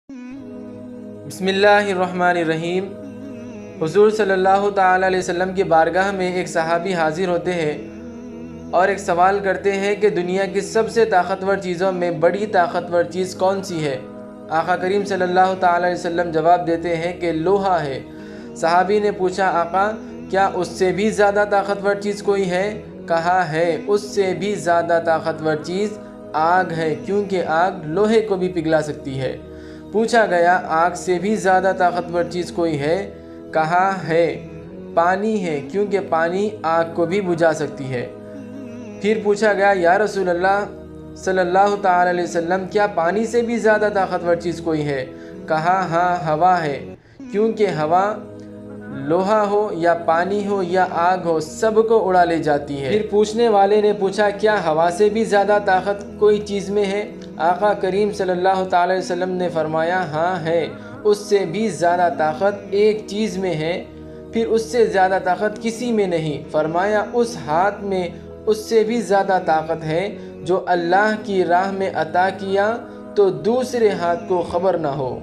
بسم اللہ الرحمن الرحیم۔ حضور صلی اللہ تعالیٰ علیہ وسلم کی بارگاہ میں ایک صحابی حاضر ہوتے ہیں اور ایک سوال کرتے ہیں کہ دنیا کی سب سے طاقتور چیزوں میں بڑی طاقتور چیز کون سی ہے؟ آقا کریم صلی اللہ تعالیٰ علیہ وسلم جواب دیتے ہیں کہ لوہا ہے۔ صحابی نے پوچھا، آقا کیا اس سے بھی زیادہ طاقتور چیز کوئی ہے؟ کہا ہے، اس سے بھی زیادہ طاقتور چیز آگ ہے، کیونکہ آگ لوہے کو بھی پگھلا سکتی ہے۔ پوچھا گیا، آگ سے بھی زیادہ طاقتور چیز کوئی ہے؟ کہا ہے، پانی ہے، کیونکہ پانی آگ کو بھی بجھا سکتی ہے۔ پھر پوچھا گیا، یا رسول اللہ صلی اللہ تعالیٰ علیہ وسلم، کیا پانی سے بھی زیادہ طاقتور چیز کوئی ہے؟ کہا ہاں، ہوا ہے، کیونکہ ہوا لوہا ہو یا پانی ہو یا آگ ہو، سب کو اڑا لے جاتی ہے۔ پھر پوچھنے والے نے پوچھا، کیا ہوا سے بھی زیادہ طاقت کوئی چیز میں ہے؟ آقا کریم صلی اللہ تعالیٰ علیہ وسلم نے فرمایا، ہاں ہے، اس سے بھی زیادہ طاقت ایک چیز میں ہے، پھر اس سے زیادہ طاقت کسی میں نہیں۔ فرمایا، اس ہاتھ میں اس سے بھی زیادہ طاقت ہے جو اللہ کی راہ میں عطا کیا تو دوسرے ہاتھ کو خبر نہ ہو۔